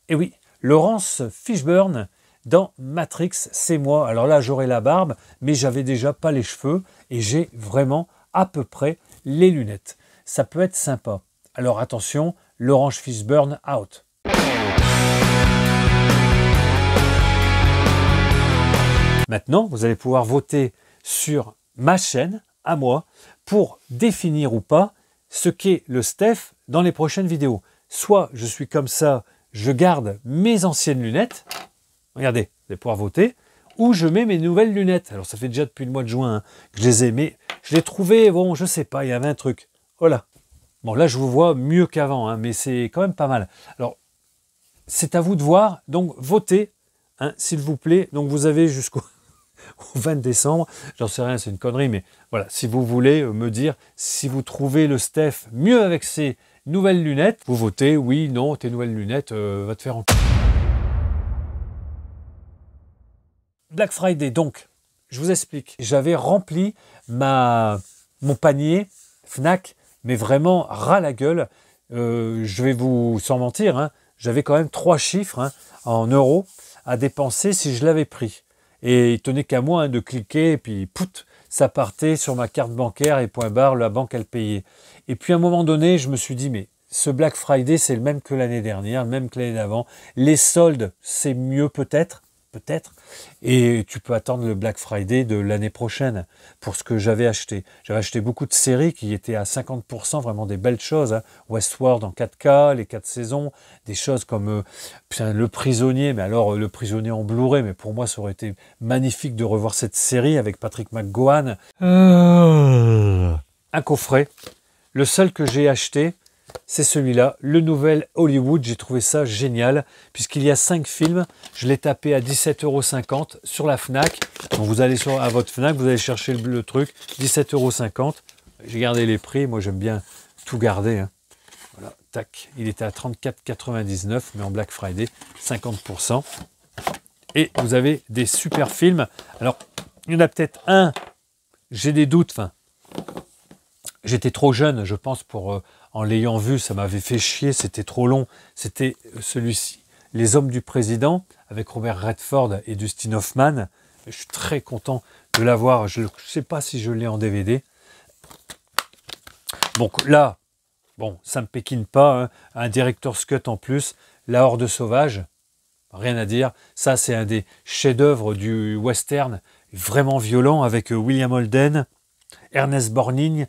Et oui, Laurence Fishburne dans Matrix, c'est moi. Alors là, j'aurai la barbe, mais j'avais déjà pas les cheveux et j'ai vraiment à peu près les lunettes. Ça peut être sympa. Alors attention, Laurence Fishburne out. Maintenant, vous allez pouvoir voter sur ma chaîne, à moi, pour définir ou pas ce qu'est le Steph dans les prochaines vidéos. Soit je suis comme ça, je garde mes anciennes lunettes, regardez, vous allez pouvoir voter, ou je mets mes nouvelles lunettes. Alors ça fait déjà depuis le mois de juin que je les ai, mais je les trouvais, bon, je sais pas, il y avait un truc. Voilà. Bon, là, je vous vois mieux qu'avant, mais c'est quand même pas mal. Alors, c'est à vous de voir, donc votez, s'il vous plaît. Donc vous avez jusqu'au 20 décembre, j'en sais rien, c'est une connerie, mais voilà, si vous voulez me dire si vous trouvez le Steph mieux avec ses nouvelles lunettes, vous votez oui, non, tes nouvelles lunettes, va te faire en... Black Friday, donc, je vous explique, j'avais rempli mon panier Fnac, mais vraiment ras la gueule, je vais vous, sans mentir, j'avais quand même 3 chiffres en euros à dépenser si je l'avais pris. Et il tenait qu'à moi de cliquer, et puis pout, ça partait sur ma carte bancaire et point barre, la banque elle payait. Et puis à un moment donné, je me suis dit, mais ce Black Friday, c'est le même que l'année dernière, le même que l'année d'avant. Les soldes, c'est mieux peut-être. Et tu peux attendre le Black Friday de l'année prochaine pour ce que j'avais acheté. J'avais acheté beaucoup de séries qui étaient à 50%, vraiment des belles choses. Westworld en 4K, les 4 saisons, des choses comme Le Prisonnier, mais alors Le Prisonnier en Blu-ray, mais pour moi ça aurait été magnifique de revoir cette série avec Patrick McGowan. Un coffret, le seul que j'ai acheté, c'est celui-là, le nouvel Hollywood. J'ai trouvé ça génial, puisqu'il y a 5 films. Je l'ai tapé à 17,50 € sur la Fnac. Donc vous allez à votre Fnac, vous allez chercher le truc, 17,50 €. J'ai gardé les prix, moi j'aime bien tout garder. Voilà, tac, il était à 34,99 €, mais en Black Friday, 50%. Et vous avez des super films. Alors, il y en a peut-être un, j'ai des doutes, j'étais trop jeune, je pense, pour... en l'ayant vu, ça m'avait fait chier, c'était trop long. C'était celui-ci, Les Hommes du Président, avec Robert Redford et Dustin Hoffman. Je suis très content de l'avoir. Je ne sais pas si je l'ai en DVD. Donc là, bon, ça ne me pékine pas. Un director's cut en plus. La Horde sauvage, rien à dire. Ça, c'est un des chefs-d'œuvre du western, vraiment violent, avec William Holden. Ernest Borgnine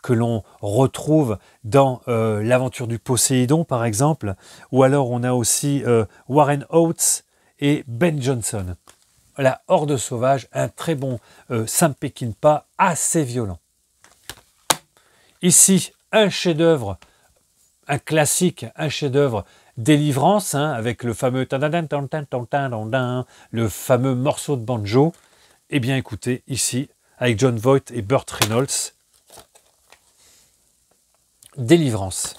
que l'on retrouve dans l'aventure du Poséidon par exemple, ou alors on a aussi Warren Oates et Ben Johnson. La Horde sauvage, un très bon ça ne pékine pas, assez violent. Ici, un chef-d'œuvre, un classique, un chef-d'œuvre, Délivrance, avec le fameux le fameux morceau de banjo. Eh bien écoutez, ici, avec John Voight et Burt Reynolds. Délivrance.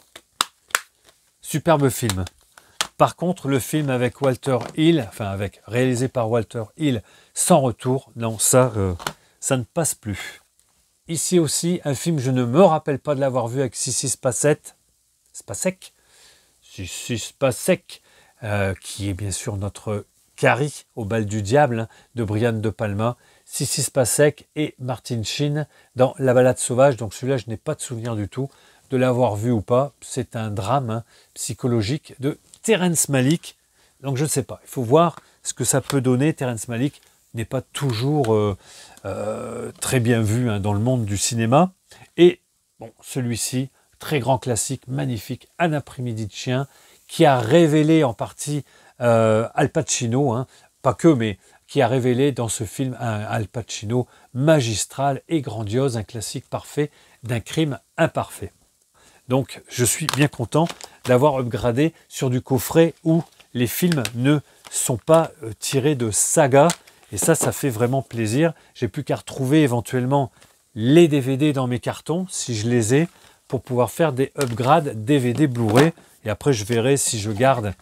Superbe film. Par contre, le film avec Walter Hill, réalisé par Walter Hill, Sans retour, non, ça ne passe plus. Ici aussi, un film, je ne me rappelle pas de l'avoir vu avec Sissy Spacek. Sissy Spacek, qui est bien sûr notre Carrie au bal du diable de Brian De Palma. Sissy Spacek et Martin Sheen dans La Balade sauvage. Donc celui-là, je n'ai pas de souvenir du tout de l'avoir vu ou pas. C'est un drame psychologique de Terrence Malick. Donc je ne sais pas. Il faut voir ce que ça peut donner. Terrence Malick n'est pas toujours très bien vu dans le monde du cinéma. Et bon, celui-ci, très grand classique, magnifique, Un après-midi de chien, qui a révélé en partie Al Pacino, pas que, mais qui a révélé dans ce film un Al Pacino magistral et grandiose, un classique parfait d'un crime imparfait. Donc je suis bien content d'avoir upgradé sur du coffret où les films ne sont pas tirés de saga, et ça fait vraiment plaisir. J'ai plus qu'à retrouver éventuellement les DVD dans mes cartons, si je les ai, pour pouvoir faire des upgrades DVD Blu-ray, et après je verrai si je garde...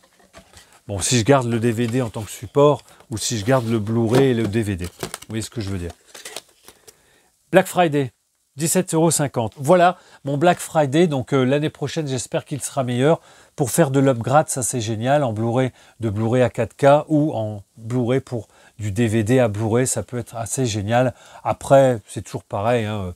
Bon, si je garde le DVD en tant que support ou si je garde le Blu-ray et le DVD. Vous voyez ce que je veux dire. Black Friday. 17,50 €. Voilà mon Black Friday. Donc l'année prochaine, j'espère qu'il sera meilleur. Pour faire de l'upgrade, ça c'est génial. En Blu-ray, de Blu-ray à 4K ou en Blu-ray pour du DVD à Blu-ray, ça peut être assez génial. Après, c'est toujours pareil, hein.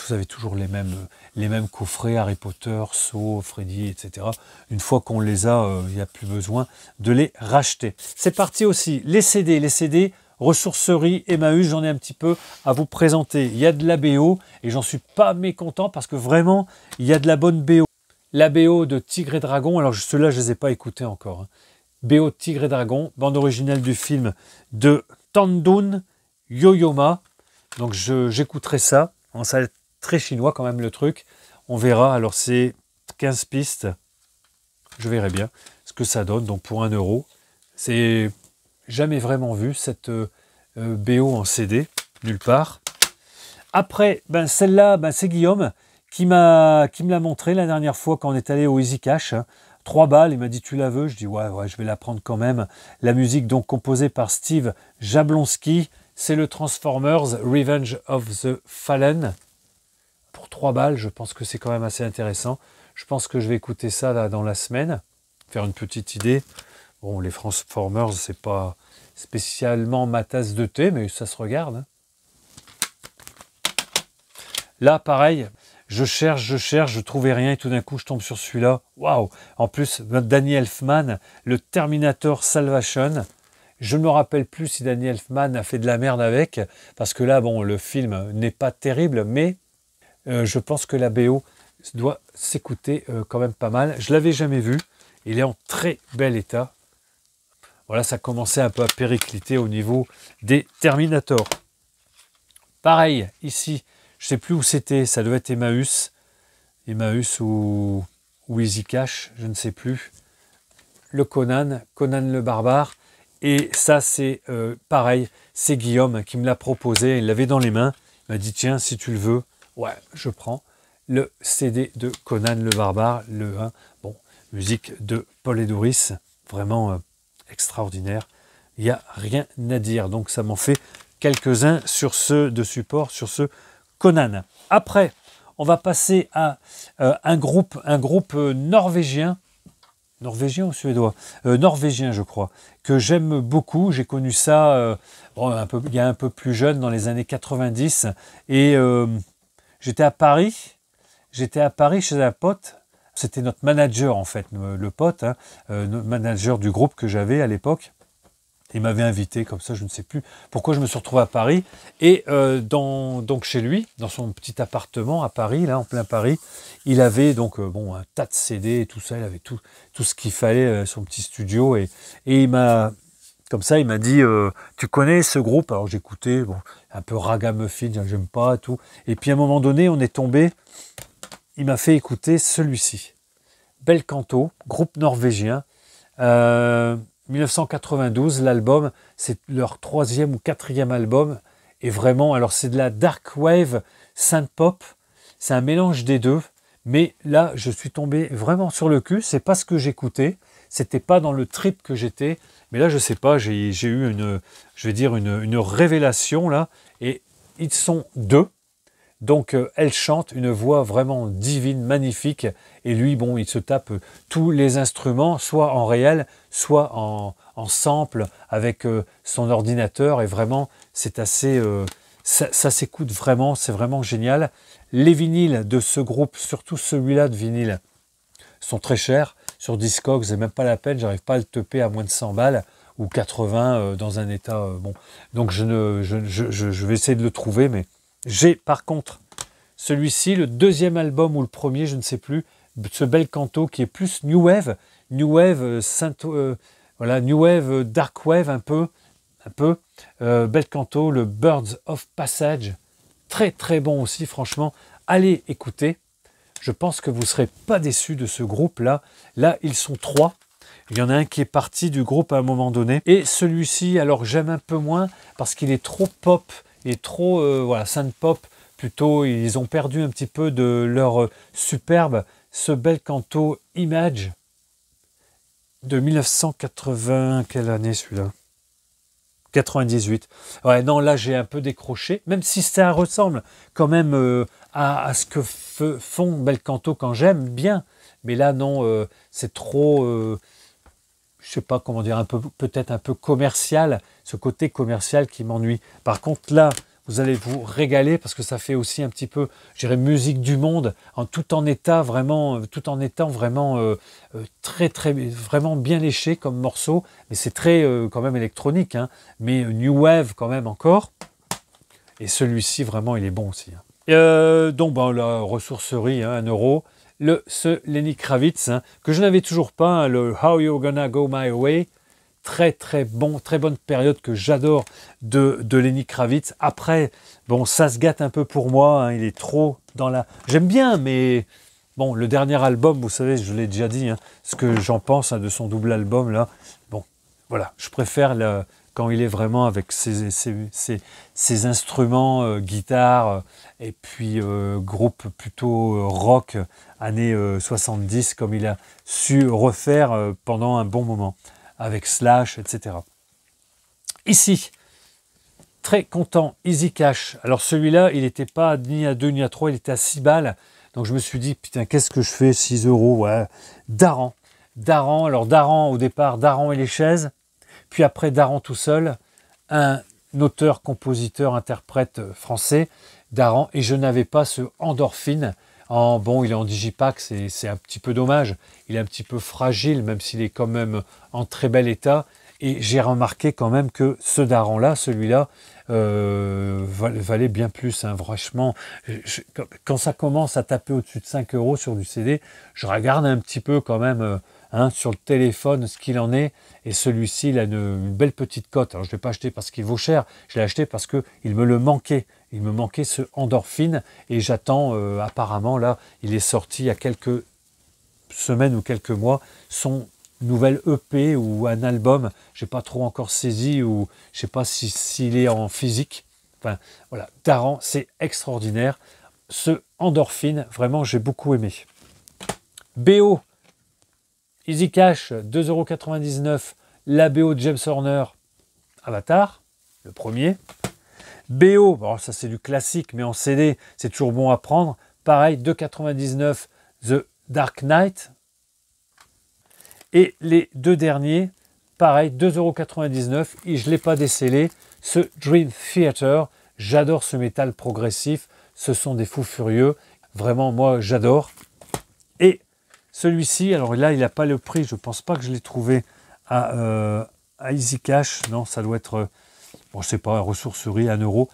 Vous avez toujours les mêmes coffrets, Harry Potter, Saw, Freddy, etc. Une fois qu'on les a, il n'y a plus besoin de les racheter. C'est parti aussi, les CD. Les CD, ressourcerie, Emmaüs, j'en ai un petit peu à vous présenter. Il y a de la BO et j'en suis pas mécontent parce que vraiment, il y a de la bonne BO. La BO de Tigre et Dragon, alors ceux-là, je ne les ai pas écoutés encore, hein. BO de Tigre et Dragon, bande originale du film de Tandun Yoyoma. Donc j'écouterai ça. Ça va être très chinois quand même le truc. On verra. Alors c'est 15 pistes. Je verrai bien ce que ça donne. Donc pour 1 €. C'est jamais vraiment vu cette BO en CD. Nulle part. Après, ben celle-là, ben c'est Guillaume qui me l'a montré la dernière fois quand on est allé au Easy Cash. Hein. 3 balles, il m'a dit tu la veux, je dis ouais, je vais la prendre quand même. La musique donc composée par Steve Jablonski, c'est le Transformers Revenge of the Fallen. Pour 3 balles, je pense que c'est quand même assez intéressant. Je pense que je vais écouter ça là dans la semaine, faire une petite idée. Bon, les Transformers, c'est pas spécialement ma tasse de thé, mais ça se regarde. Hein. Là, pareil. Je cherche, je trouvais rien et tout d'un coup je tombe sur celui-là. Waouh! En plus, Danny Elfman, le Terminator Salvation. Je ne me rappelle plus si Danny Elfman a fait de la merde avec, parce que là, bon, le film n'est pas terrible, mais je pense que la BO doit s'écouter quand même pas mal. Je l'avais jamais vu. Il est en très bel état. Voilà, ça commençait un peu à péricliter au niveau des Terminators. Pareil, ici. Je ne sais plus où c'était, ça devait être Emmaüs. Emmaüs ou Easy Cash, je ne sais plus. Le Conan le Barbare. Et ça, c'est pareil, c'est Guillaume qui me l'a proposé. Il l'avait dans les mains. Il m'a dit, tiens, si tu le veux, ouais, je prends le CD de Conan le Barbare, le 1. Bon, musique de Paul Edouris, vraiment extraordinaire. Il n'y a rien à dire. Donc, ça m'en fait quelques-uns sur ceux de support, sur ceux Conan. Après, on va passer à un groupe norvégien. Norvégien ou suédois norvégien, je crois, que j'aime beaucoup. J'ai connu ça il y a un peu plus jeune, dans les années 90. Et j'étais à Paris chez un pote. C'était notre manager, en fait, le pote, hein, notre manager du groupe que j'avais à l'époque. Il m'avait invité comme ça, je ne sais plus pourquoi je me suis retrouvé à Paris. Et donc chez lui, dans son petit appartement à Paris, là en plein Paris, il avait donc un tas de CD et tout ça, il avait tout ce qu'il fallait, son petit studio. Et il m'a, comme ça, il m'a dit, tu connais ce groupe? Alors j'écoutais, bon, un peu ragamuffin, j'aime pas, tout. Et puis à un moment donné, on est tombé, il m'a fait écouter celui-ci. Bel Canto, groupe norvégien. 1992, l'album, c'est leur 3e ou 4e album, et vraiment, alors c'est de la dark wave, synth pop, c'est un mélange des deux, mais là, je suis tombé vraiment sur le cul, c'est pas ce que j'écoutais, c'était pas dans le trip que j'étais, mais là, je sais pas, j'ai eu une révélation là, et ils sont 2. Donc elle chante, une voix vraiment divine, magnifique, et lui, bon, il se tape tous les instruments, soit en réel, soit en sample, avec son ordinateur, et vraiment, c'est assez... ça s'écoute vraiment, c'est vraiment génial. Les vinyles de ce groupe, surtout celui-là de vinyle, sont très chers. Sur Discogs, c'est même pas la peine, j'arrive pas à le taper à moins de 100 balles, ou 80 dans un état... bon. Donc je vais essayer de le trouver, mais... J'ai par contre celui-ci, le 2e album ou le premier, je ne sais plus, ce Bel Canto qui est plus New Wave, voilà, New Wave, Dark Wave un peu, Bel Canto, le Birds of Passage, très très bon aussi, franchement, allez écouter, je pense que vous ne serez pas déçus de ce groupe-là, là ils sont 3, il y en a un qui est parti du groupe à un moment donné, et celui-ci, alors j'aime un peu moins, parce qu'il est trop pop, et trop, voilà, synth pop, plutôt, ils ont perdu un petit peu de leur superbe, ce Bel Canto Image de 1980, quelle année celui-là? 98. Ouais, non, là, j'ai un peu décroché, même si ça ressemble quand même à ce que font Belcanto quand j'aime bien. Mais là, non, c'est trop, je sais pas comment dire, peut-être un peu commercial, ce côté commercial qui m'ennuie. Par contre, là, vous allez vous régaler parce que ça fait aussi un petit peu, je dirais, musique du monde, tout en étant vraiment vraiment bien léché comme morceau, mais c'est très quand même électronique, hein, mais new wave quand même encore. Et celui-ci vraiment, il est bon aussi. Hein. Donc la ressourcerie, hein, 1 €. Ce Lenny Kravitz, hein, que je n'avais toujours pas, hein, le How You're Gonna Go My Way. Très bon, très bonne période que j'adore de Lenny Kravitz. Après, bon, ça se gâte un peu pour moi, hein, il est trop dans la... J'aime bien, mais bon, le dernier album, vous savez, je l'ai déjà dit, hein, ce que j'en pense, hein, de son double album, là. Bon, voilà, je préfère quand il est vraiment avec ses instruments, guitare, et puis groupe plutôt rock, années 70, comme il a su refaire pendant un bon moment, avec Slash, etc. Ici, très content, Easy Cash. Alors celui-là, il n'était pas ni à 2 ni à 3, il était à 6 balles. Donc je me suis dit, putain, qu'est-ce que je fais, 6 €, ouais. Daran, alors Daran, au départ, Daran et les chaises. Puis après, Daran tout seul, un auteur, compositeur, interprète français, Daran, et je n'avais pas ce Endorphine. Bon, il est en digipack, c'est un petit peu dommage. Il est un petit peu fragile, même s'il est quand même en très bel état. Et j'ai remarqué quand même que ce Daran-là, celui-là, valait bien plus. Hein, franchement, quand ça commence à taper au-dessus de 5 € sur du CD, je regarde un petit peu quand même sur le téléphone ce qu'il en est. Et celui-ci, il a une belle petite cote. Alors, je ne l'ai pas acheté parce qu'il vaut cher. Je l'ai acheté parce qu'il me le manquait. Il me manquait ce Endorphine. Et j'attends, apparemment, là, il est sorti il y a quelques semaines ou quelques mois, son nouvel EP ou un album. Je n'ai pas trop encore saisi, ou je ne sais pas s'il est en physique. Enfin, voilà. Daran, c'est extraordinaire. Ce Endorphine, vraiment, j'ai beaucoup aimé. BO. Easy Cash, 2,99 €, la BO de James Horner, Avatar, le premier. BO, bon, ça c'est du classique, mais en CD, c'est toujours bon à prendre. Pareil, 2,99 €, The Dark Knight. Et les deux derniers, pareil, 2,99 €, et je ne l'ai pas décelé, ce Dream Theater. J'adore ce métal progressif, ce sont des fous furieux. Vraiment, moi, j'adore. Et celui-ci, alors là, il n'a pas le prix, je ne pense pas que je l'ai trouvé à Easy Cash. Non, ça doit être, bon, je ne sais pas, ressourcerie, 1 €.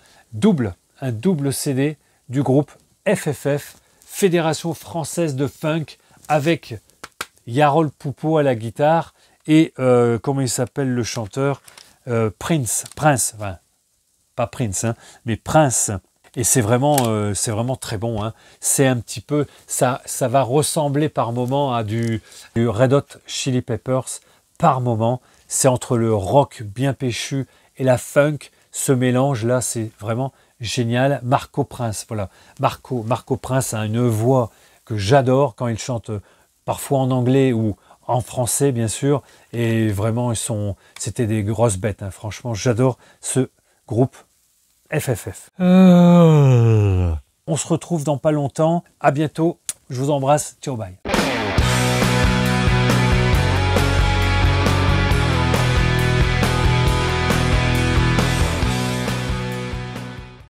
Un double CD du groupe FFF, Fédération Française de Funk, avec Yarol Poupeau à la guitare et, comment il s'appelle le chanteur, Prince, enfin, pas Prince, hein, mais Prince. Et c'est vraiment très bon. Hein. C'est un petit peu, ça va ressembler par moment à du Red Hot Chili Peppers par moment. C'est entre le rock bien péchu et la funk. Ce mélange-là, c'est vraiment génial. Marco Prince, voilà. Marco Prince a une voix que j'adore quand il chante parfois en anglais ou en français, bien sûr. Et vraiment, c'était des grosses bêtes. Hein. Franchement, j'adore ce groupe FFF. On se retrouve dans pas longtemps. À bientôt. Je vous embrasse. Ciao, bye.